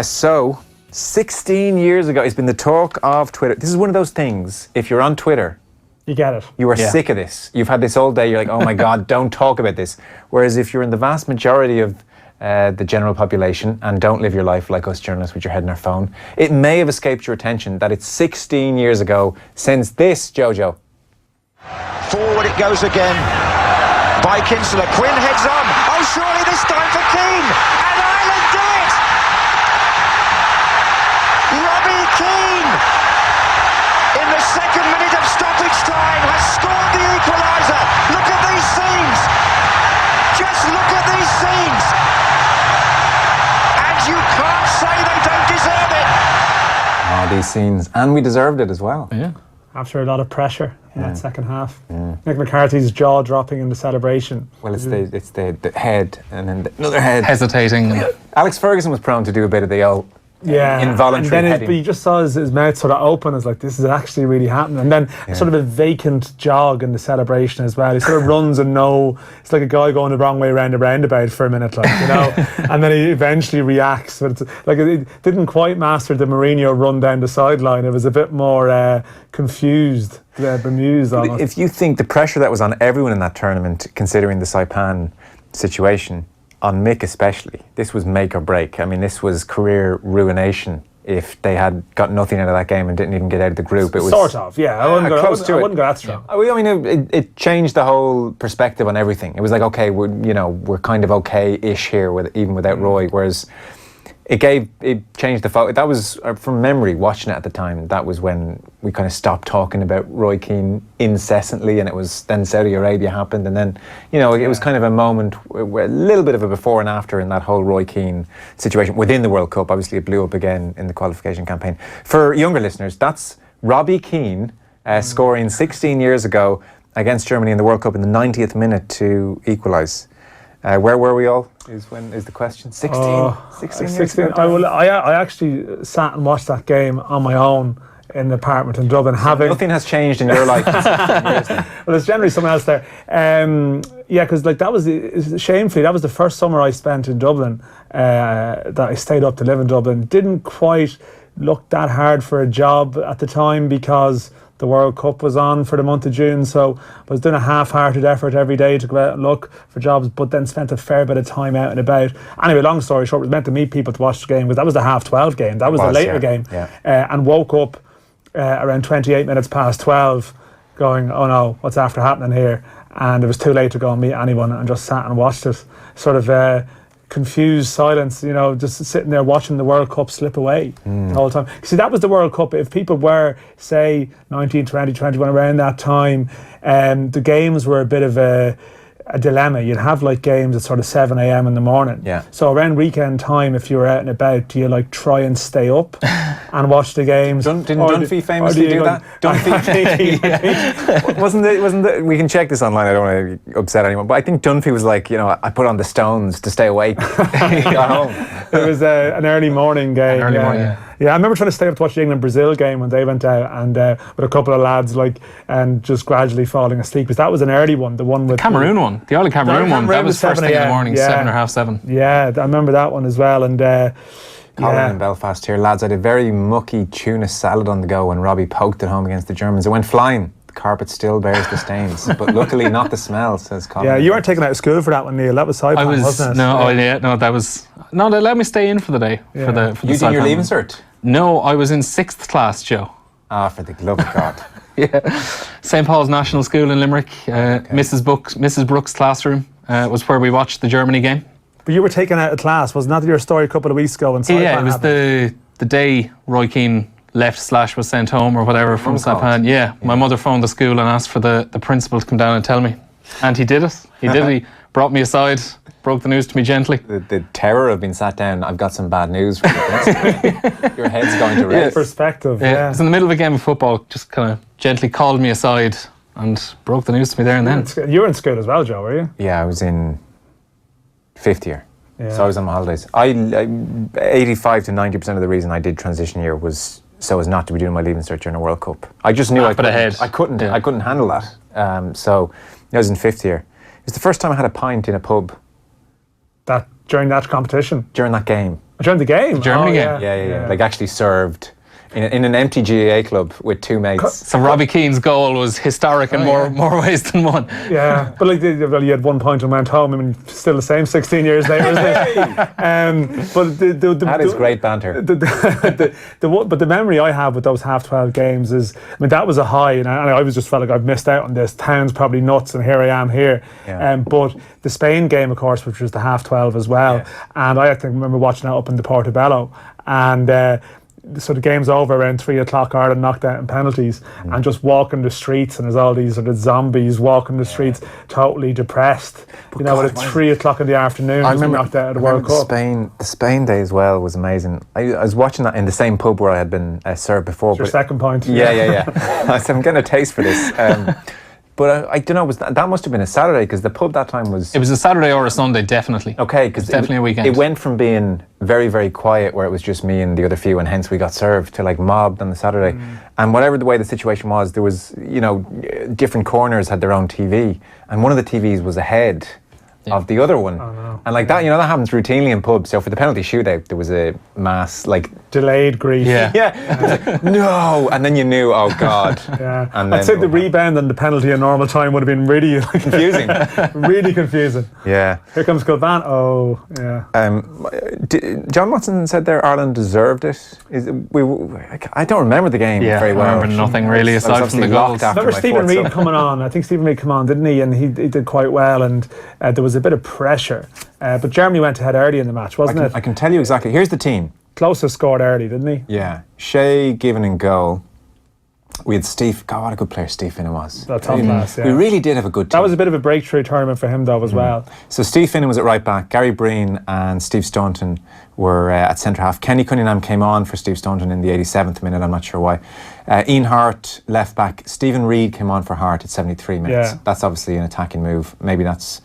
So, 16 years ago, it's been the talk of Twitter. This is one of those things, if you're on Twitter, you get it. You are sick of this. You've had this all day, you're like, oh my God, don't talk about this. Whereas if you're in the vast majority of the general population and don't live your life like us journalists with your head in our phone, it may have escaped your attention that it's 16 years ago since this, Jojo. Forward it goes again by Kinsella. Quinn heads on. Oh, surely this time for Keane. And Ireland do it! Robbie Keane, in the second minute of stoppage time, has scored the equaliser. Look at these scenes. Just look at these scenes. And you can't say they don't deserve it. Oh, these scenes. And we deserved it as well. Yeah. After a lot of pressure in that second half. Mick McCarthy's jaw dropping in the celebration. Well, it's the head and then another head. Hesitating. Alex Ferguson was prone to do a bit of the old involuntary and then heading. but you just saw his mouth sort of open as like, this is actually really happening. And then sort of a vacant jog in the celebration as well. He sort of runs and it's like a guy going the wrong way around a roundabout for a minute, like, you know. And then he eventually reacts. But it's like, it didn't quite master the Mourinho run down the sideline. It was a bit more confused, bemused almost. If you think the pressure that was on everyone in that tournament, considering the Saipan situation, on Mick especially, this was make or break. I mean, this was career ruination if they had got nothing out of that game and didn't even get out of the group. It was sort of, yeah. I wouldn't go that strong. I mean, it changed the whole perspective on everything. It was like, okay, we're kind of okay-ish here even without Roy. Whereas it changed the focus. That was, from memory, watching it at the time, that was when we kind of stopped talking about Roy Keane incessantly, and it was then Saudi Arabia happened, and then, it was kind of a moment, where a little bit of a before and after in that whole Roy Keane situation within the World Cup. Obviously, it blew up again in the qualification campaign. For younger listeners, that's Robbie Keane scoring 16 years ago against Germany in the World Cup in the 90th minute to equalise. Where were we all? Is the question? 16 years ago. I actually sat and watched that game on my own in the apartment in Dublin. Nothing has changed in your life. Well, there's generally someone else there. Because like that was shamefully, that was the first summer I spent in Dublin. That I stayed up to live in Dublin. Didn't quite look that hard for a job at the time because the World Cup was on for the month of June, so I was doing a half-hearted effort every day to go out and look for jobs, but then spent a fair bit of time out and about. Anyway, long story short, I was meant to meet people to watch the game, because that was the 12:30 game. That was the later game. Yeah. And woke up around 28 minutes past 12 going, oh no, what's after happening here? And it was too late to go and meet anyone, and just sat and watched it. Sort of confused silence, just sitting there watching the World Cup slip away the whole time. See, that was the World Cup. If people were, say, 19, 20, 21, around that time, the games were a bit of a dilemma. You'd have like games at sort of 7 a.m. in the morning. Yeah. So around weekend time, if you were out and about, do you like try and stay up and watch the games? Didn't Dunphy famously do that? Dunphy, wasn't it? We can check this online. I don't want to upset anyone, but I think Dunphy was like, I put on the Stones to stay awake. He got home. It was an early morning game. Yeah, I remember trying to stay up to watch the England-Brazil game when they went out, and with a couple of lads, and just gradually falling asleep. Because that was an early one, the one with the Cameroon one. The early Cameroon one. That was first thing in the morning, 7 or half 7. Yeah, I remember that one as well. And Colin in Belfast here, lads. I had a very mucky tuna salad on the go when Robbie poked it home against the Germans. It went flying. The carpet still bears the stains, but luckily not the smell, says Colin. Yeah, you weren't taken out of school for that one, Neil. That was Saipan, wasn't it? No, they let me stay in for the day. Yeah. For the you did your leaving cert? No, I was in 6th class, Joe. Ah, for the love of God. Yeah, St. Paul's National School in Limerick. Mrs. Brooks' classroom was where we watched the Germany game. But you were taken out of class, wasn't that your story a couple of weeks ago? Yeah, it was the day Roy Keane left / was sent home or whatever from Saipan. Yeah, my mother phoned the school and asked for the principal to come down and tell me. And he did it. He brought me aside, broke the news to me gently. The terror of being sat down, I've got some bad news for you. Your head's going to rest. Perspective, yeah. It was in the middle of a game of football, just kind of gently called me aside and broke the news to me there and then. You were in school as well, Joe, were you? Yeah, I was in 5th year. Yeah. So I was on my holidays. 85 to 90% of the reason I did transition year was so as not to be doing my leaving cert during a World Cup. I just knew I couldn't handle that. So I was in 5th year. It was the first time I had a pint in a pub. During that competition? During that game. During the game? Germany game. Yeah. Like actually served in an empty GAA club with two mates. So Robbie Keane's goal was historic in more ways than one. Yeah, but like, well, you had 1 point and went home. I mean, still the same 16 years later, isn't it? But That is great banter. But the memory I have with those half-12 games is, I mean, that was a high, and I was just felt like I've missed out on this. Town's probably nuts, and here I am here. Yeah. But the Spain game, of course, which was the half-12 as well, Yes. and I remember watching that up in the Portobello, and so the game's over around 3 o'clock, Ireland knocked out in penalties, and just walking the streets, and there's all these sort of zombies walking the streets, totally depressed. But at 3 o'clock in the afternoon, I just remember knocked out of the World Cup. The Spain day as well was amazing. I was watching that in the same pub where I had been served before. Your second point. Yeah. I said, I'm getting a taste for this. But I don't know, that must have been a Saturday, because the pub that time was... It was a Saturday or a Sunday, definitely. Okay, because definitely a weekend. It went from being very, very quiet, where it was just me and the other few, and hence we got served, to like mobbed on the Saturday. And whatever the way the situation was, there was, different corners had their own TV, and one of the TVs was ahead of the other one. Oh, no. And like that, that happens routinely in pubs. So for the penalty shootout, there was a mass, like... Delayed grief. Yeah. It was like, no! And then you knew, oh God. Yeah. And I'd say the rebound and the penalty in normal time would have been really confusing. really confusing. Yeah. Here comes Gulban. Oh, yeah. John Watson said there Ireland deserved it. I don't remember the game very well. I remember nothing really aside from the goals. Remember Stephen Reid coming on? I think Stephen Reid came on, didn't he? And he did quite well, and there was a bit of pressure. But Germany went ahead early in the match, wasn't it? I can tell you exactly. Here's the team. Closest scored early, didn't he? Yeah. Shea, Given in goal. We had Steve. God, what a good player Steve Finnan was. That's top class, yeah. We really did have a good team. That was a bit of a breakthrough tournament for him, though, as well. So Steve Finnan was at right back. Gary Breen and Steve Staunton were at centre half. Kenny Cunningham came on for Steve Staunton in the 87th minute. I'm not sure why. Ian Hart, left back. Stephen Reid came on for Hart at 73 minutes. Yeah. That's obviously an attacking move. Maybe that's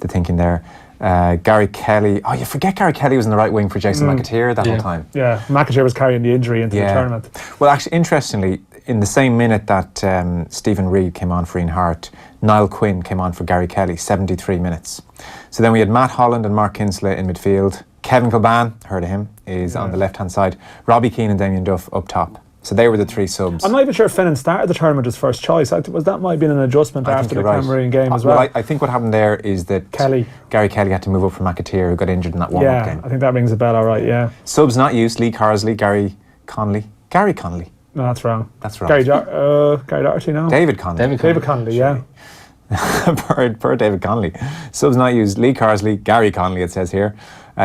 the thinking there. Gary Kelly. Oh, you forget Gary Kelly was in the right wing for Jason McAteer that whole time. Yeah, McAteer was carrying the injury into the tournament. Well, actually, interestingly, in the same minute that Stephen Reid came on for Ian Hart, Niall Quinn came on for Gary Kelly, 73 minutes. So then we had Matt Holland and Mark Kinsella in midfield. Kevin Kilban, heard of him, is on the left-hand side. Robbie Keane and Damien Duff up top. So they were the three subs. I'm not even sure if Finnan started the tournament as first choice. That might have been an adjustment after the Cameroon game as well. I think what happened there is that Gary Kelly had to move up from McAteer, who got injured in that warm-up game. I think that rings a bell, all right, yeah. Subs not used: Lee Carsley, Gary Connolly. Gary Connolly. No, that's wrong. That's wrong. Gary Doherty, no? David Connolly. David Connolly, yeah. per David Connolly. Subs not used: Lee Carsley, Gary Connolly, it says here.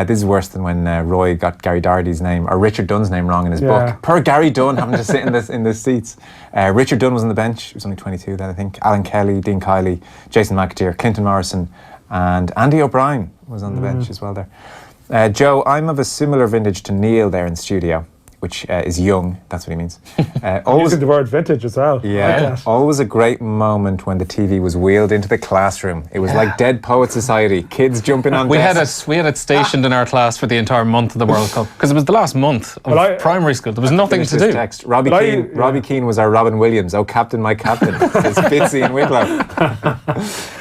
This is worse than when Roy got Gary Doherty's name, or Richard Dunn's name, wrong in his book. Per Gary Dunn having to sit in the seats. Richard Dunn was on the bench. He was only 22 then, I think. Alan Kelly, Dean Kiley, Jason McAteer, Clinton Morrison, and Andy O'Brien was on the bench as well there. Joe, I'm of a similar vintage to Neil there in the studio, which is young. That's what he means. Always using the word vintage as well. Yeah, like always a great moment when the TV was wheeled into the classroom. It was like Dead Poet Society. Kids jumping on desks. We had it stationed in our class for the entire month of the World Cup, because it was the last month of primary school. There was nothing to do. Text. Robbie Keane was our Robin Williams. Oh, Captain, my Captain. It's Fitzy and Wicklow.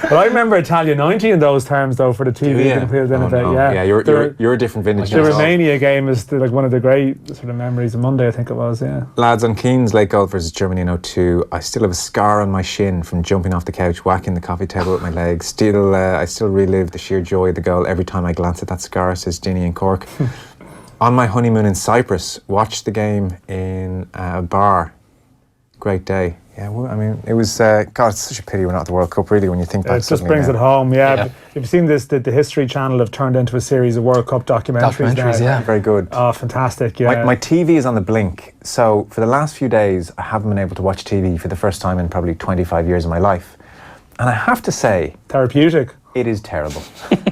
But I remember Italia 90 in those terms, though, for the TV. Yeah, you're a different vintage. The Romania game is like one of the great sort of memories of Monday, I think it was, yeah. Lads, on Keane's late goal versus Germany in 2002, I still have a scar on my shin from jumping off the couch, whacking the coffee table with my legs. I still relive the sheer joy of the goal every time I glance at that scar, says Ginny in Cork. On my honeymoon in Cyprus, watched the game in a bar. Great day. Yeah, well, I mean, it was, God, it's such a pity we're not at the World Cup, really, when you think back. It just brings it home, yeah. You've seen this, the History Channel have turned into a series of World Cup documentaries now. Yeah. Very good. Oh, fantastic, yeah. My TV is on the blink, so for the last few days, I haven't been able to watch TV for the first time in probably 25 years of my life. And I have to say... Therapeutic. It is terrible.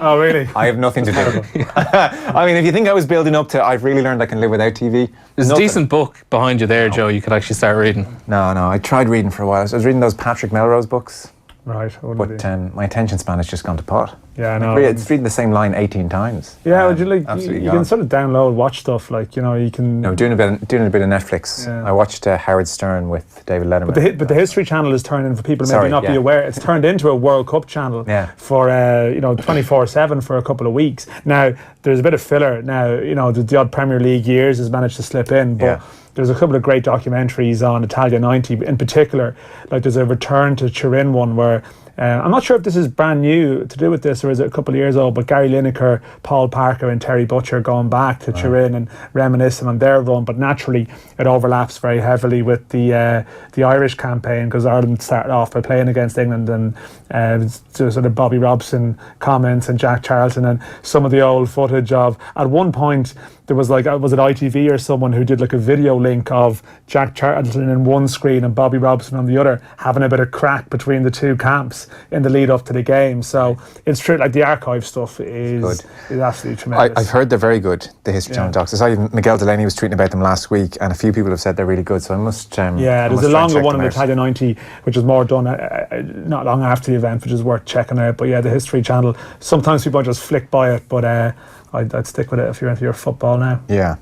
Oh, really? I have nothing to do. I mean, if you think I was building up to, I've really learned I can live without TV. There's a decent book behind you there, Joe, you could actually start reading. No, I tried reading for a while. I was reading those Patrick Melrose books. Right. But my attention span has just gone to pot. Yeah, I know. It's reading the same line 18 times. Yeah, you can sort of download, watch stuff, like, you can... No, doing a bit of Netflix. Yeah. I watched Howard Stern with David Letterman. But the History Channel is turning, for people who maybe not be aware, it's turned into a World Cup channel for 24/7 for a couple of weeks. Now, there's a bit of filler now. You know, the odd Premier League years has managed to slip in, but there's a couple of great documentaries on Italia 90 in particular. Like there's a Return to Turin one where I'm not sure if this is brand new to do with this or is it a couple of years old, but Gary Lineker, Paul Parker and Terry Butcher going back to Turin and reminiscing on their run, but naturally it overlaps very heavily with the Irish campaign because Ireland started off by playing against England and sort of Bobby Robson comments and Jack Charlton and some of the old footage of, at one point there was like, was it ITV or someone who did like a video link of Jack Charlton in one screen and Bobby Robson on the other, having a bit of crack between the two camps in the lead up to the game. So it's true, like the archive stuff is absolutely tremendous. I've heard they're very good, the History Channel docs. I saw Miguel Delaney was tweeting about them last week, and a few people have said they're really good, so I must there's a longer one in Italia 90 which is more done not long after the event, which is worth checking out. But yeah, the History Channel, sometimes people just flick by it, but I'd stick with it if you're into your football now. Yeah.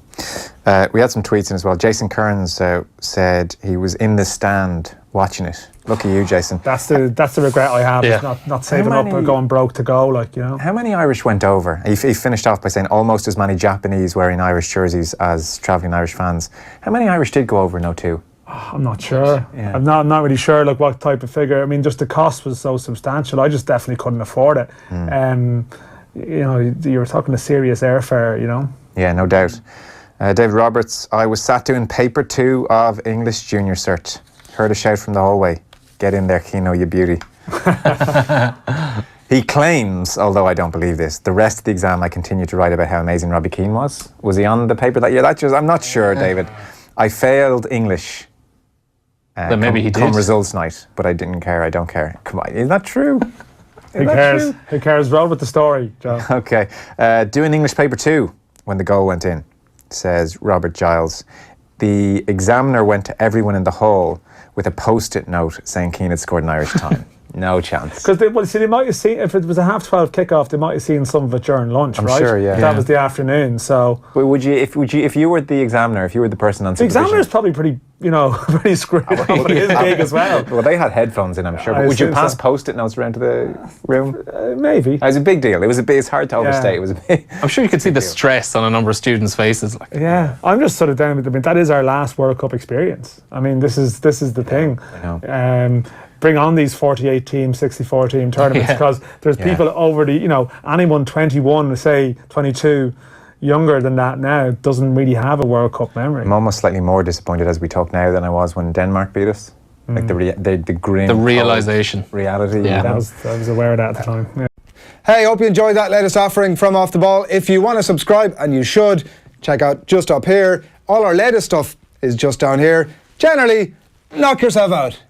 We had some tweets in as well. Jason Kearns said he was in the stand watching it. Lucky you, Jason. That's the regret I have. Is not saving up or going broke to go. Like, you know. How many Irish went over? He finished off by saying almost as many Japanese wearing Irish jerseys as travelling Irish fans. How many Irish did go over in 02? I'm not sure. Yeah. I'm not really sure like what type of figure. I mean, just the cost was so substantial. I just definitely couldn't afford it. You know, you were talking a serious airfare, you know. Yeah, no doubt. David Roberts, I was sat doing paper 2 of English Junior Cert. Heard a shout from the hallway. Get in there, Keno, you beauty. He claims, although I don't believe this, the rest of the exam I continued to write about how amazing Robbie Keane was. Was he on the paper that year? I'm not sure, David. I failed English. Then maybe he did. Come results night, but I didn't care. I don't care. Come on, is that true? Who cares? Who cares? Roll with the story, Joe. Okay. Doing English paper 2 when the goal went in, says Robert Giles. The examiner went to everyone in the hall with a post-it note saying Keane had scored an Irish time. No chance. Because they might have seen, if it was a 12:30 kickoff, they might have seen some of it during lunch, I'm right? sure, yeah. That was the afternoon, so. But if you were the examiner, if you were the person on supervision, the examiner's probably pretty, you know, pretty screwed up, but he is big as well. Well, they had headphones in, I'm sure. But would you pass post-it notes around to the room? Maybe. It was a big deal. It's hard to overstate. It was a big. I'm sure you could see the stress on a number of students' faces. Like. Yeah, I'm just sort of down with. I mean, that is our last World Cup experience. I mean, this is the thing. I know. Bring on these 48 team, 64 team tournaments because there's people over the, you know, anyone 21, say 22, younger than that now doesn't really have a World Cup memory. I'm almost slightly more disappointed as we talk now than I was when Denmark beat us. Like the grim, the realisation, reality. Yeah, I was aware of that at the time. Yeah. Hey, hope you enjoyed that latest offering from Off the Ball. If you want to subscribe, and you should, check out just up here. All our latest stuff is just down here. Generally, knock yourself out.